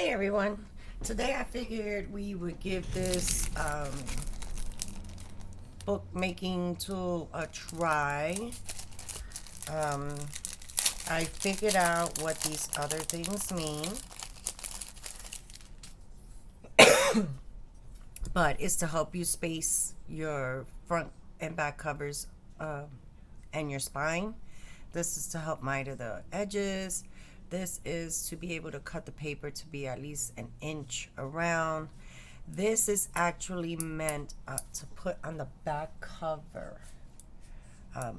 Hey everyone, today I figured we would give this bookmaking tool a try. Um, I figured out what these other things mean, but it's to help you space your front and back covers and your spine. This is to help miter the edges. This is to be able to cut the paper to be at least an inch around. This is actually meant to put on the back cover.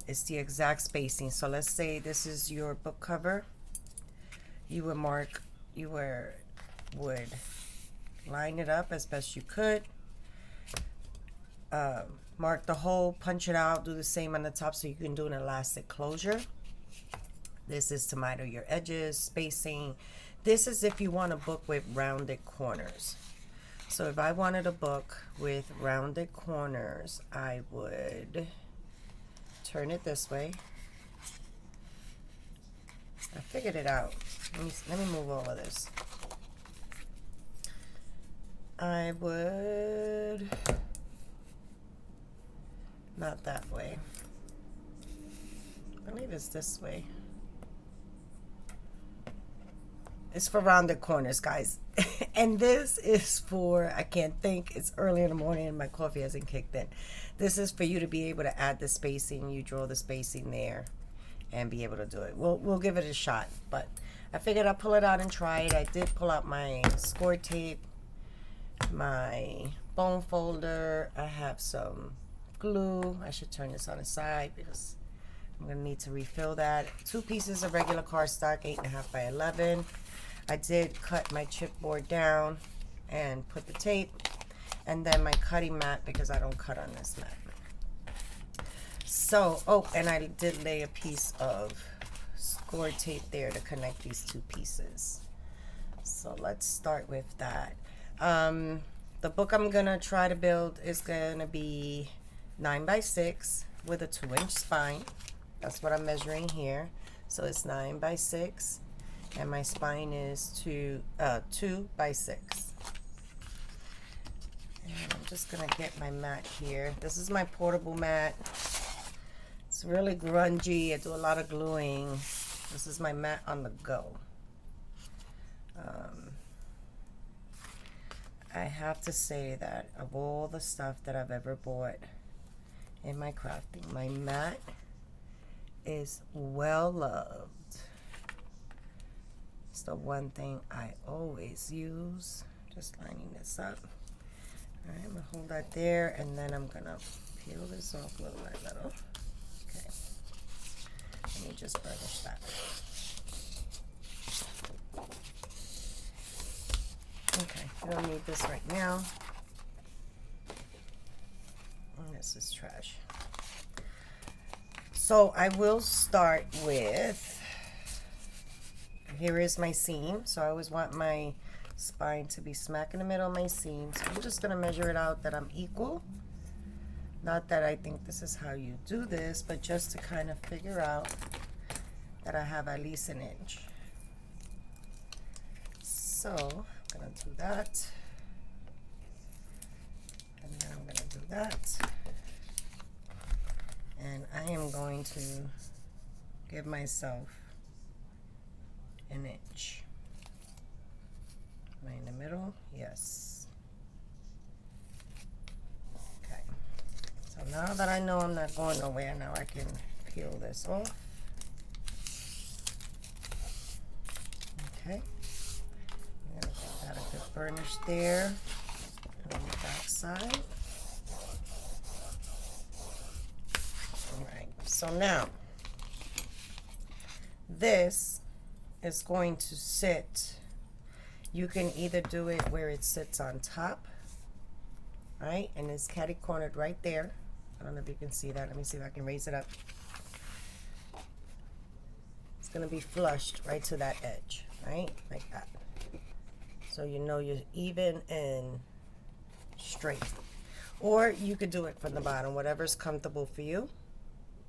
It's the exact spacing. So let's say this is your book cover. You would would line it up as best you could. Mark the hole, punch it out, do the same on the top so you can do an elastic closure. This is to miter your edges, spacing. This is if you want a book with rounded corners. So if I wanted a book with rounded corners, I would turn it this way. I figured it out. Let me move all of this. I would, not that way. I believe it's this way. It's for rounded corners, guys. And this is for, I can't think, it's early in the morning and my coffee hasn't kicked in. This is for you to be able to add the spacing. You draw the spacing there and be able to do it. We'll give it a shot, but I figured I'd pull it out and try it. I did pull out my score tape, my bone folder. I have some glue. I should turn this on the side because I'm gonna need to refill that. 2 pieces of regular cardstock, 8.5 by 11. I did cut my chipboard down and put the tape, and then my cutting mat because I don't cut on this mat. So, oh, and I did lay a piece of score tape there to connect these 2 pieces. So let's start with that. The book I'm gonna try to build is gonna be 9 by 6 with a 2-inch spine. That's what I'm measuring here. So it's 9 by 6. And my spine is 2 by 6. And I'm just gonna get my mat here. This is my portable mat. It's really grungy. I do a lot of gluing. This is my mat on the go. I have to say that of all the stuff that I've ever bought in my crafting, my mat is well loved. It's the one thing I always use. Just lining this up. All right, I'm gonna hold that there, and then I'm gonna peel this off little by little. Okay. Let me just burnish that. Okay, I don't need this right now. And this is trash. So I will start with, here is my seam. So I always want my spine to be smack in the middle of my seam. So I'm just gonna measure it out that I'm equal. Not that I think this is how you do this, but just to kind of figure out that I have at least 1 inch. So I'm gonna do that. And then I'm gonna do that. And I am going to give myself 1 inch. Am I in the middle? Yes. Okay. So now that I know I'm not going nowhere, now I can peel this off. Okay. I'm going to get that a good burnish there on the back side. Alright, so now this is going to sit. You can either do it where it sits on top, right? And it's catty cornered right there. I don't know if you can see that. Let me see if I can raise it up. It's going to be flushed right to that edge, right? Like that. So you know you're even and straight. Or you could do it from the bottom, whatever's comfortable for you.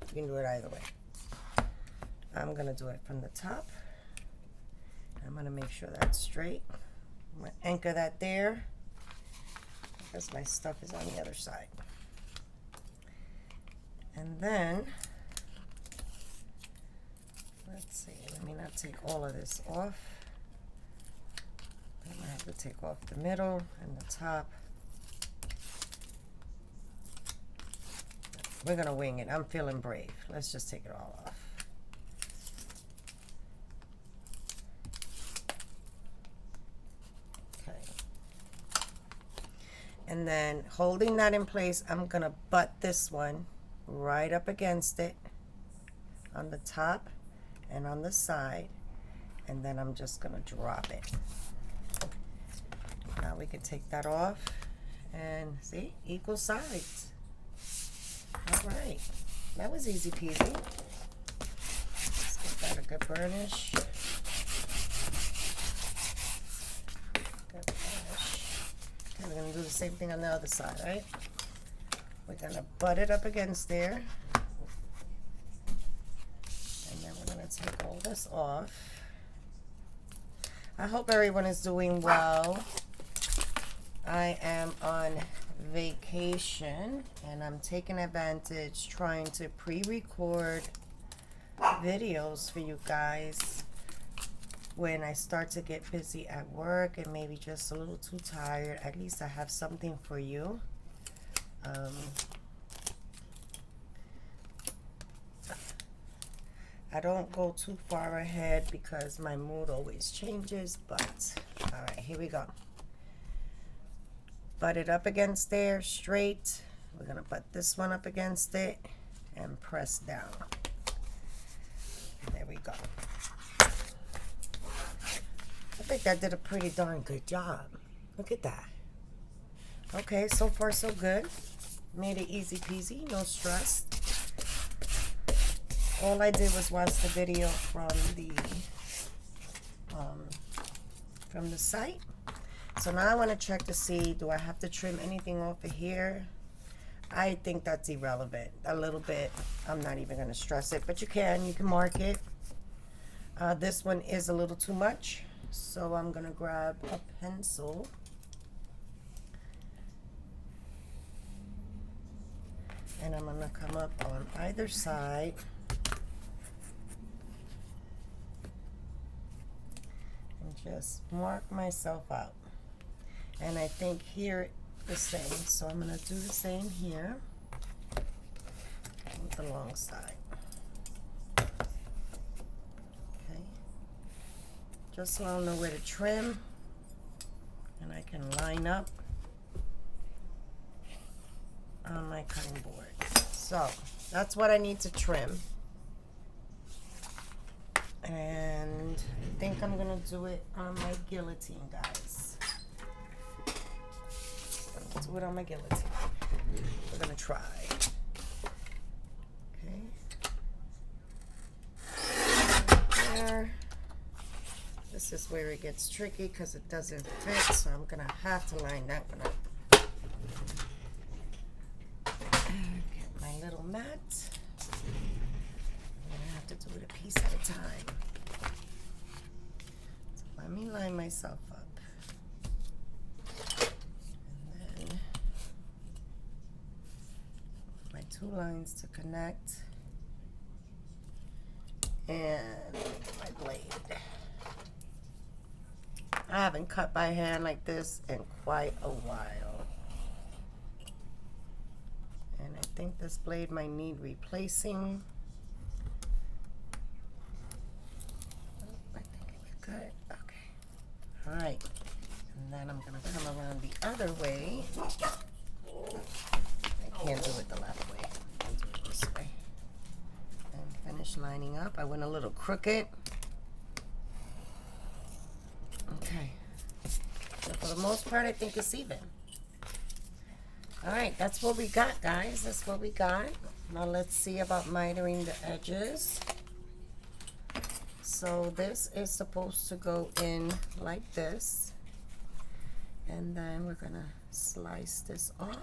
You can do it either way. I'm going to do it from the top. I'm going to make sure that's straight. I'm gonna anchor that there because my stuff is on the other side. And then, let's see, let me not take all of this off. Then I have to take off the middle and the top. We're gonna wing it. I'm feeling brave. Let's just take it all off. Okay. And then holding that in place, I'm gonna butt this one right up against it on the top and on the side. And then I'm just gonna drop it. Now we can take that off and see, equal sides. All right, that was easy peasy. Let's give that a good burnish. Good burnish. Okay, we're gonna do the same thing on the other side, right? We're gonna butt it up against there. And then we're gonna take all this off. I hope everyone is doing well. I am on vacation and I'm taking advantage trying to pre-record videos for you guys when I start to get busy at work and maybe just a little too tired. At least I have something for you. I don't go too far ahead because my mood always changes, but all right, here we go. Butt it up against there, straight. We're gonna butt this one up against it and press down. There we go. I think that did a pretty darn good job. Look at that. Okay, so far so good. Made it easy peasy, no stress. All I did was watch the video from the site. So now I want to check to see, do I have to trim anything off of here? I think that's irrelevant. A little bit. I'm not even going to stress it, but you can mark it. This one is a little too much, so I'm going to grab a pencil. And I'm going to come up on either side. And just mark myself out. And I think here the same, so I'm going to do the same here with the long side. Okay, just so I'll know where to trim and I can line up on my cutting board. So that's what I need to trim, and I think I'm going to do it on my guillotine, guys. Do it on my guillotine. We're gonna try. Okay. There. This is where it gets tricky because it doesn't fit, so I'm gonna have to line that one up. Get my little mat. I'm gonna have to do it a piece at a time. So let me line myself up. Two lines to connect, and my blade. I haven't cut by hand like this in quite a while, and I think this blade might need replacing. I think it's good. Okay, all right, and then I'm gonna come around the other way. I can't do it the left way. I'll do it this way. And finish lining up. I went a little crooked. Okay. So for the most part, I think it's even. All right, that's what we got, guys. That's what we got. Now let's see about mitering the edges. So this is supposed to go in like this. And then we're gonna slice this off.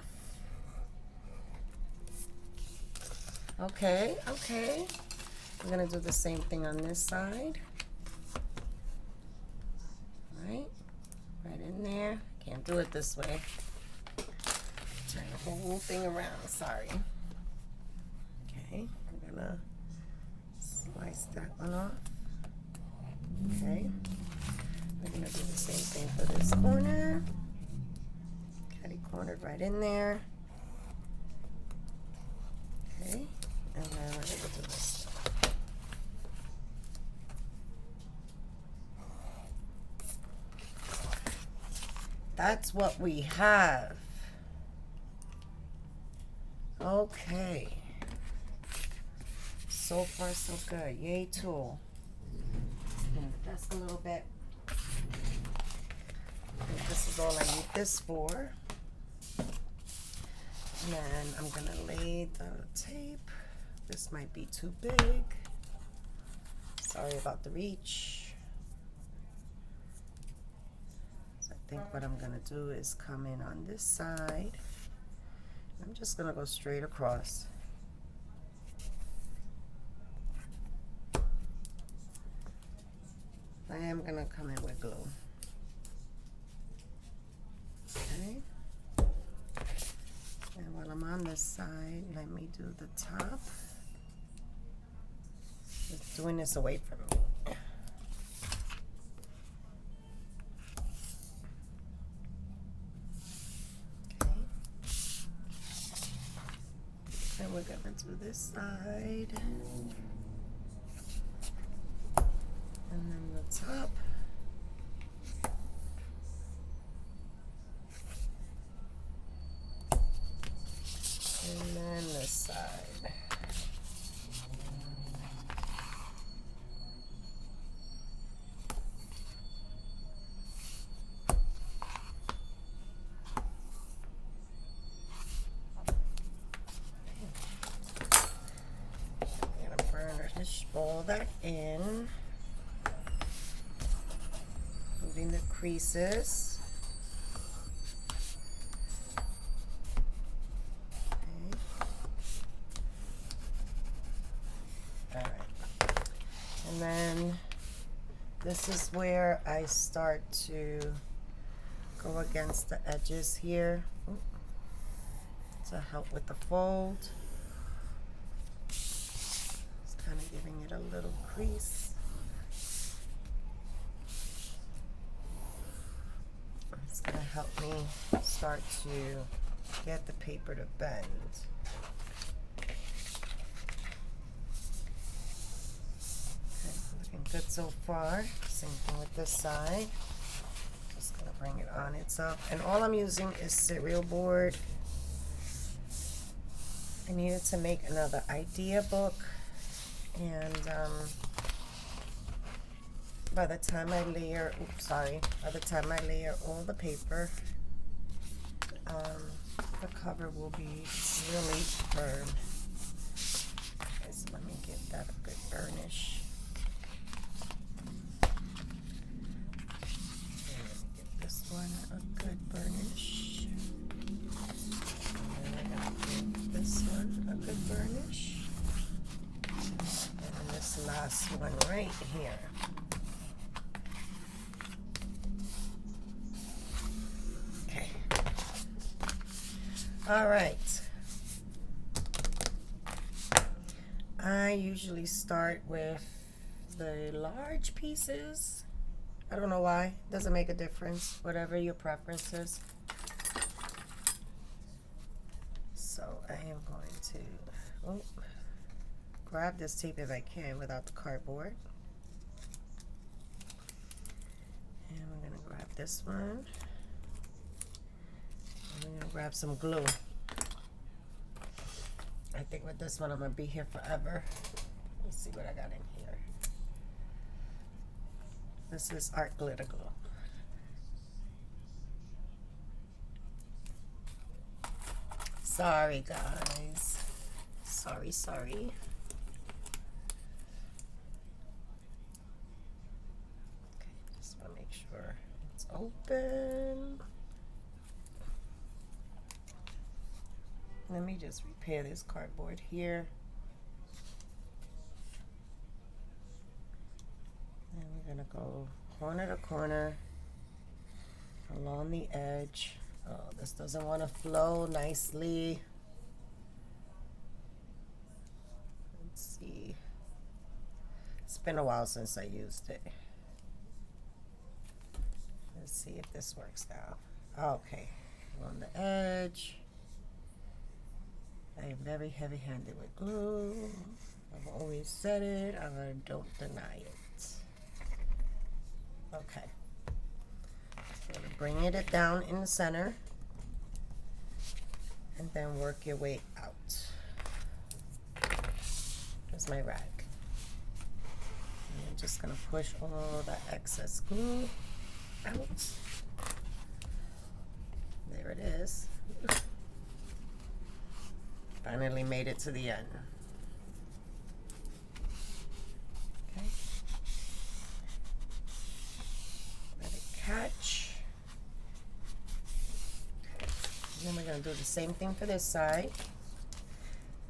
Okay, okay. We're gonna do the same thing on this side. Right do it this way. Turn the whole thing around, sorry. Okay, I'm gonna slice that one off. Okay, we're gonna do the same thing for this corner. Catty cornered right in there. Okay, and then we're gonna do this. That's what we have. Okay. So far, so good. Yay, tool. That's a little bit. This is all I need this for. And then I'm gonna lay the tape. This might be too big. Sorry about the reach. So I think what I'm gonna do is come in on this side. I'm just gonna go straight across. I am gonna come in with glue. Okay. And while I'm on this side, let me do the top. Just doing this away from me. Okay. And we're gonna do this side. And then the top. And then this side. I'm gonna burnish all that in. Moving the creases. Okay. All right. And then this is where I start to go against the edges here to help with the fold. Just kind of giving it a little crease. It's going to help me start to get the paper to bend. Okay, looking good so far. Same thing with this side. Just going to bring it on itself. And all I'm using is cereal board. I needed to make another idea book. And by the time I layer, by the time I layer all the paper, the cover will be really firm. Okay, so let me give that a good burnish. Okay, let me give this one a good burnish. And then I'm going to give this one a good burnish. And then this last one right here. All right. I usually start with the large pieces. I don't know why. Doesn't make a difference. Whatever your preference is. So I am going to grab this tape if I can without the cardboard. And we're going to grab this one. I'm gonna grab some glue. I think with this one I'm gonna be here forever. Let's see what I got in here. This is art glitter glue. Sorry guys. Sorry. Okay, just wanna make sure it's open. Let me just repair this cardboard here. And we're gonna go corner to corner along the edge. Oh, this doesn't want to flow nicely. Let's see. It's been a while since I used it. Let's see if this works now. Okay, on the edge. I am very heavy-handed with glue. I've always said it. I don't deny it. Okay. So bring it down in the center, and then work your way out. There's my rag. And I'm just gonna push all that excess glue out. There it is. Finally made it to the end. Okay. Let it catch. Okay. And then we're going to do the same thing for this side.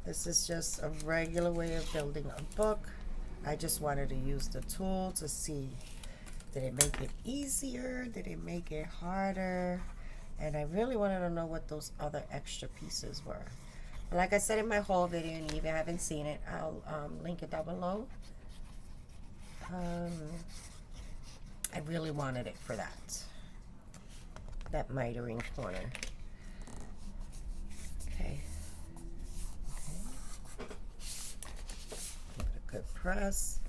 This is just a regular way of building a book. I just wanted to use the tool to see, did it make it easier? Did it make it harder? And I really wanted to know what those other extra pieces were. Like I said in my haul video, and if you haven't seen it, I'll link it down below. I really wanted it for that mitering corner. Okay. Give it a good press.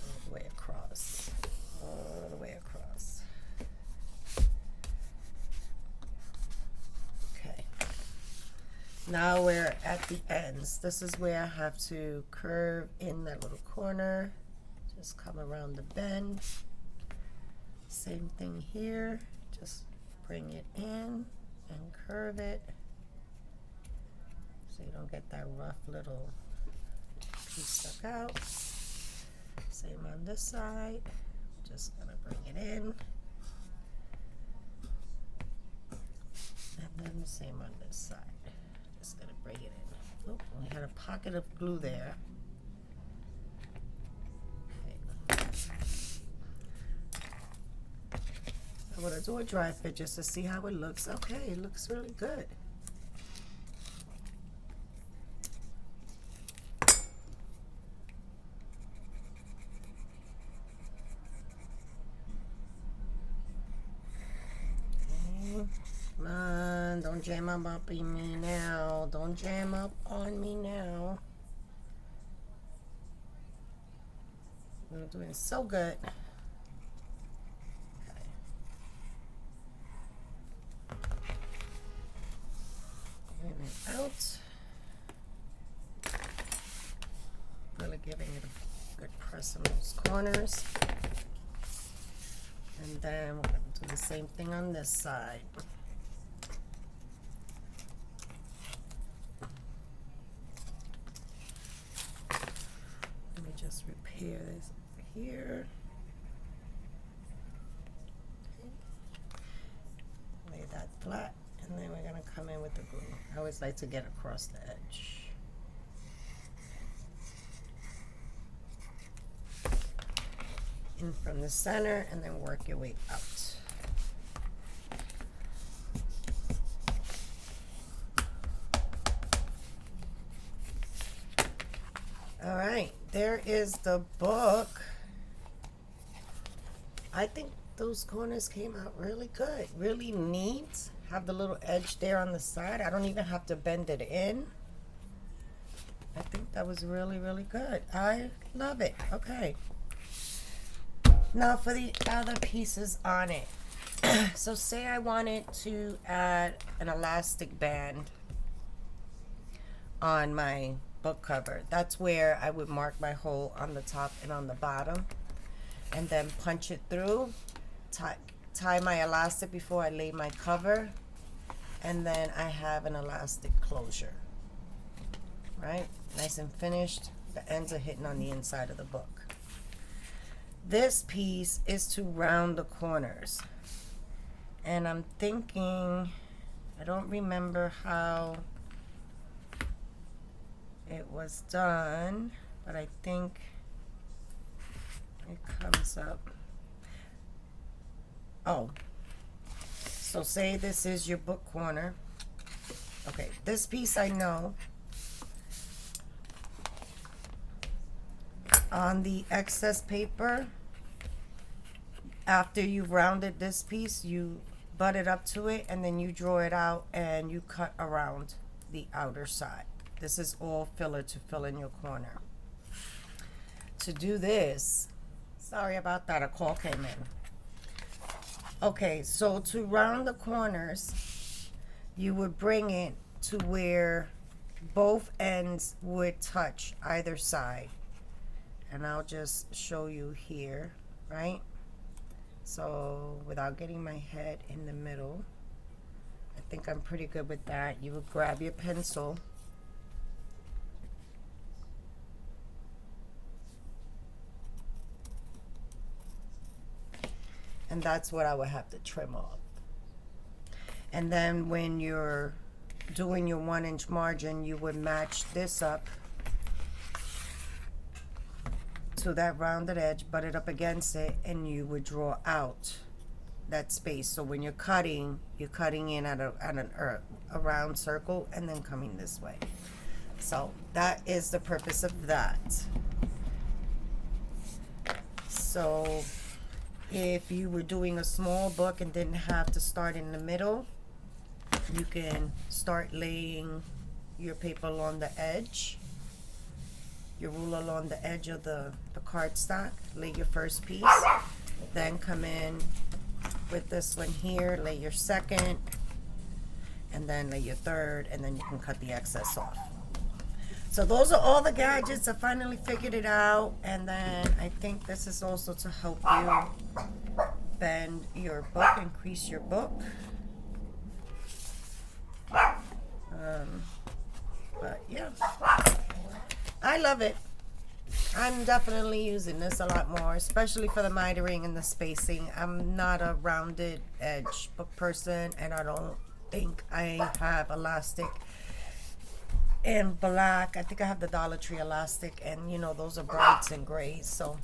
All the way across. All the way across. Now we're at the ends. This is where I have to curve in that little corner. Just come around the bend. Same thing here. Just bring it in and curve it so you don't get that rough little piece stuck out. Same on this side. Just gonna bring it in. And then the same on this side. Just gonna bring it in. Oh, we had a pocket of glue there. Okay. I'm gonna do a dry fit just to see how it looks. Okay, it looks really good. Come on, don't jam up on me now. Don't jam up on me now. You're doing so good. Okay. Bring it out. Really giving it a good press on those corners. And then we're going to do the same thing on this side. Let me just repair this over here. Okay. Lay that flat, and then we're going to come in with the glue. I always like to get across the edge. In from the center, and then work your way out. All right, there is the book. I think those corners came out really good, really neat. Have the little edge there on the side. I don't even have to bend it in. I think that was really, really good. I love it. Okay. Now for the other pieces on it. So say I wanted to add an elastic band on my book cover. That's where I would mark my hole on the top and on the bottom, and then punch it through, tie my elastic before I lay my cover, and then I have an elastic closure. Right? Nice and finished. The ends are hitting on the inside of the book. This piece is to round the corners, and I'm thinking, I don't remember how it was done, but I think it comes up. Oh, so say this is your book corner. Okay, this piece I know. On the excess paper, after you've rounded this piece, you butt it up to it, and then you draw it out and you cut around the outer side. This is all filler to fill in your corner. To do this, sorry about that, a call came in. Okay, so to round the corners, you would bring it to where both ends would touch either side. And I'll just show you here, right? So without getting my head in the middle, I think I'm pretty good with that. You would grab your pencil. And that's what I would have to trim off. And then when you're doing your 1-inch margin, you would match this up to that rounded edge, butt it up against it, and you would draw out that space. So when you're cutting in at a round circle and then coming this way. So that is the purpose of that. So if you were doing a small book and didn't have to start in the middle, you can start laying your paper along the edge, your ruler along the edge of the cardstock, lay your first piece, then come in with this one here, lay your second, and then lay your third, and then you can cut the excess off. So those are all the gadgets. I finally figured it out, and then I think this is also to help you bend your book, increase your book. But yeah, I love it. I'm definitely using this a lot more, especially for the mitering and the spacing. I'm not a rounded edge book person, and I don't think I have elastic in black. I think I have the Dollar Tree elastic, and you know, those are brights and grays. So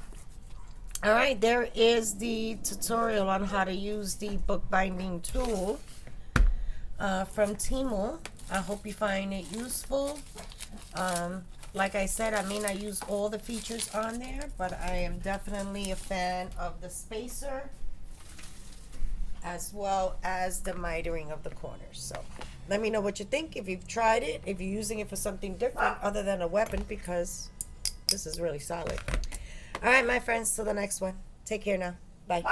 all right, there is the tutorial on how to use the bookbinding tool from Temu. I hope you find it useful. Like I said, I may not use all the features on there, but I am definitely a fan of the spacer as well as the mitering of the corners. So let me know what you think, if you've tried it, if you're using it for something different other than a weapon, because this is really solid. All right, my friends, till the next one. Take care now. Bye.